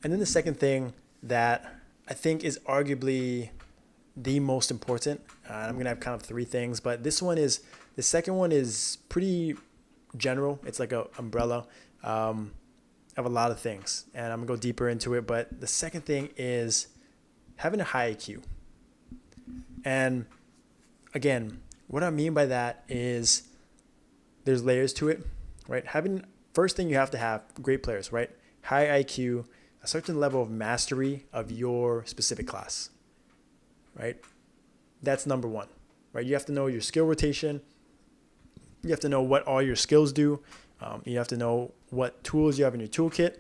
And then the second thing that I think is arguably the most important, I'm going to have kind of three things, but the second one is pretty general. It's like a umbrella of a lot of things. And I'm going to go deeper into it. But the second thing is having a high IQ. And again, what I mean by that is there's layers to it, right? First thing you have to have great players, right? High IQ, a certain level of mastery of your specific class, right? That's number one, right? You have to know your skill rotation. You have to know what all your skills do. You have to know what tools you have in your toolkit,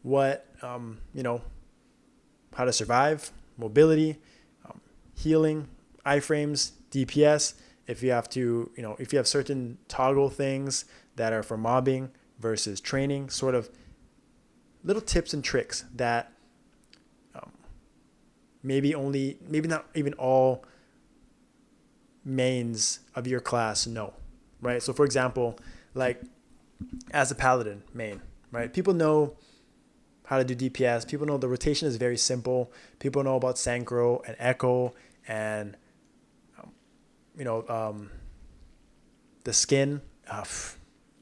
what, how to survive, mobility, healing, iframes, DPS. If you have to, if you have certain toggle things that are for mobbing versus training, sort of little tips and tricks that maybe not even all mains of your class know, right? So for example, like as a paladin main, right? People know how to do DPS. People know the rotation is very simple. People know about synchro and echo and you know the skin.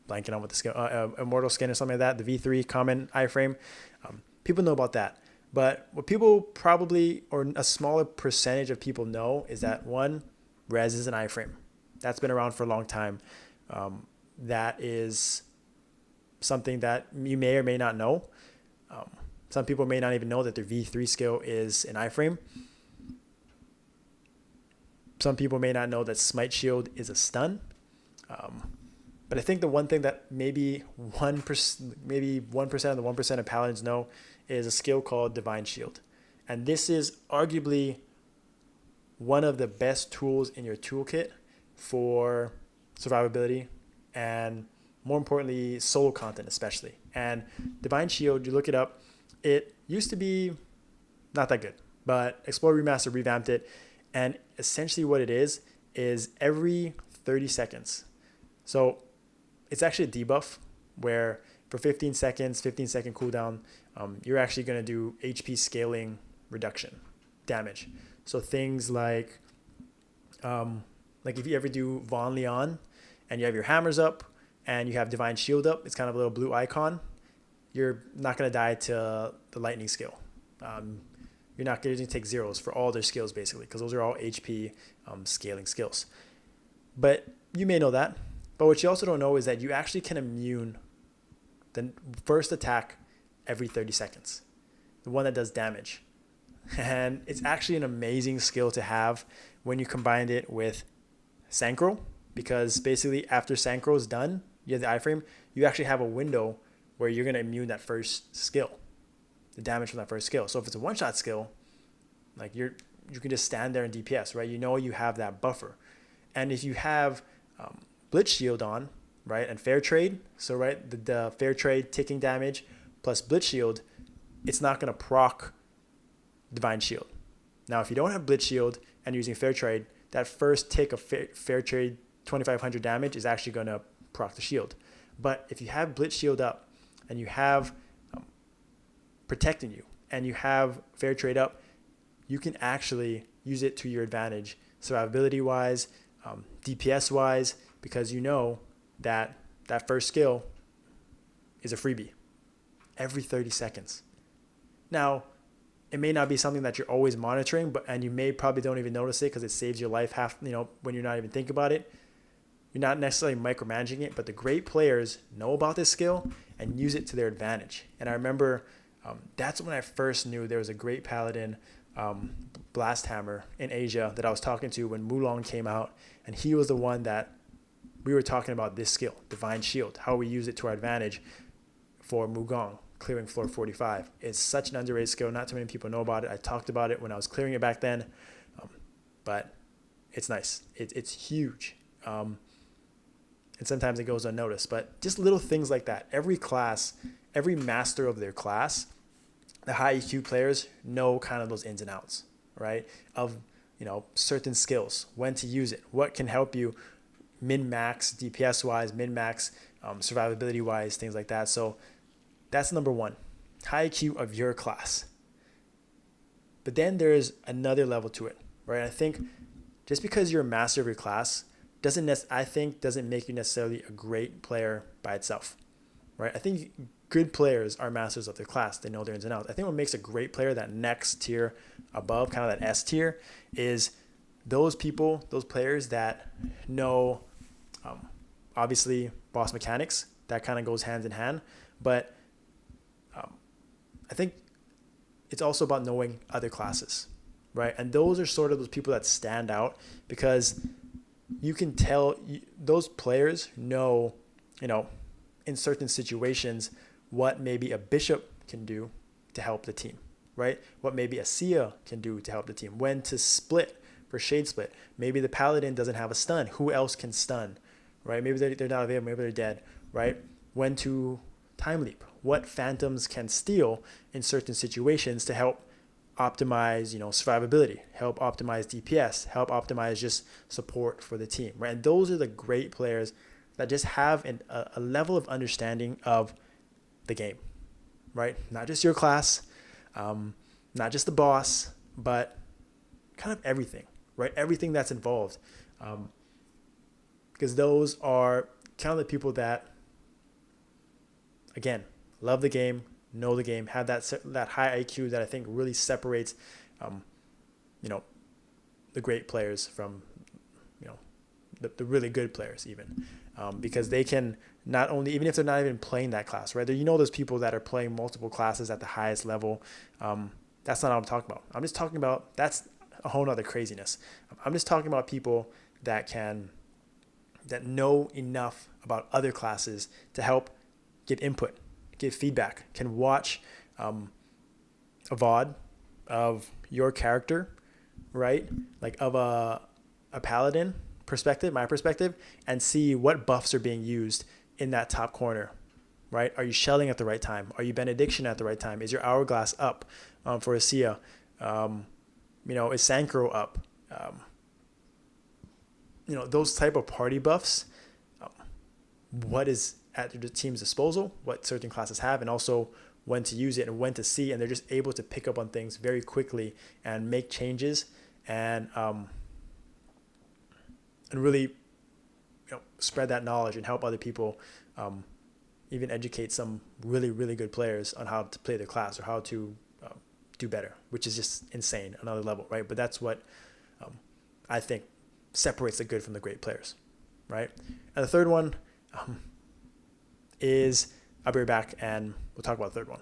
Blanking on what the skin, immortal skin or something like that. The V3 common iframe. People know about that. But what people probably, or a smaller percentage of people know, is that one, res is an iframe. That's been around for a long time. That is something that you may or may not know. Some people may not even know that their V3 skill is an iframe. Some people may not know that smite shield is a stun. But I think the one thing that maybe 1%, maybe 1% of the 1% of paladins know is a skill called Divine Shield. And this is arguably one of the best tools in your toolkit for survivability and more importantly, solo content especially. And Divine Shield, you look it up, it used to be not that good, but Explorer Remaster revamped it. And essentially what it is every 30 seconds. So it's actually a debuff where for 15 seconds, 15-second cooldown, you're actually going to do HP scaling reduction damage. So things like if you ever do Von Leon and you have your hammers up and you have Divine Shield up, it's kind of a little blue icon, you're not going to die to the lightning skill. You're not going to take zeros for all their skills basically because those are all HP scaling skills. But you may know that. But what you also don't know is that you actually can immune the first attack every 30 seconds, the one that does damage. And it's actually an amazing skill to have when you combine it with Synchro, because basically after Synchro is done, you have the iframe, you actually have a window where you're going to immune that first skill, the damage from that first skill. So if it's a one-shot skill, like you can just stand there and DPS, right? You know you have that buffer. And if you have Blitz Shield on, right, and Fair Trade, so right, the Fair Trade ticking damage plus Blitz Shield, it's not going to proc Divine Shield. Now, if you don't have Blitz Shield and you're using Fair Trade, that first tick of Fair Trade 2500 damage is actually going to proc the shield. But if you have Blitz Shield up and you have protecting you and you have Fair Trade up, you can actually use it to your advantage survivability wise, DPS wise, because you know that that first skill is a freebie every 30 seconds. Now, it may not be something that you're always monitoring, and you may probably don't even notice it because it saves your life when you're not even thinking about it. You're not necessarily micromanaging it, but the great players know about this skill and use it to their advantage. And I remember that's when I first knew there was a great paladin, Blast Hammer in Asia that I was talking to when Mulong came out, and he was the one that we were talking about this skill, Divine Shield, how we use it to our advantage for Mugong, clearing floor 45. It's such an underrated skill. Not too many people know about it. I talked about it when I was clearing it back then, but it's nice. It's huge. And sometimes it goes unnoticed, but just little things like that. Every class, every master of their class, the high EQ players know kind of those ins and outs, right? Of, certain skills, when to use it, what can help you min-max DPS wise, min-max survivability wise, things like that. So that's number one. high IQ of your class. But then there's another level to it, right? I think just because you're a master of your class doesn't make you necessarily a great player by itself, right? I think good players are masters of their class. They know their ins and outs. I think what makes a great player, that next tier above, kind of that S tier, is those players that know, obviously, boss mechanics. That kind of goes hand in hand. But I think it's also about knowing other classes, right? And those are sort of those people that stand out because you can tell those players know, in certain situations, what maybe a bishop can do to help the team, right? What maybe a Sia can do to help the team. When to split for shade split. Maybe the paladin doesn't have a stun. Who else can stun, right? Maybe they're not available. Maybe they're dead, right? When to time leap. What phantoms can steal in certain situations to help optimize, survivability, help optimize DPS, help optimize just support for the team, right? And those are the great players that just have a level of understanding of the game, right? Not just your class, not just the boss, but kind of everything, right? Everything that's involved. Because those are kind of the people that, again, love the game, know the game, have that high IQ that I think really separates, the great players from, the really good players even, because they can not only, even if they're not even playing that class, right? There's people that are playing multiple classes at the highest level. That's not what I'm talking about. I'm just talking about, that's a whole nother craziness. I'm just talking about people that know enough about other classes to help give input, give feedback, can watch a VOD of your character, right? Like of a paladin perspective, my perspective, and see what buffs are being used in that top corner, right? Are you shelling at the right time? Are you benediction at the right time? Is your hourglass up for a Sia? Is Synchro up? Those type of party buffs, what is at the team's disposal, what certain classes have, and also when to use it and when to see, and they're just able to pick up on things very quickly and make changes and really spread that knowledge and help other people, even educate some really, really good players on how to play their class or how to do better, which is just insane, another level, right? But that's what I think separates the good from the great players, right? And the third one is, I'll be right back and we'll talk about the third one.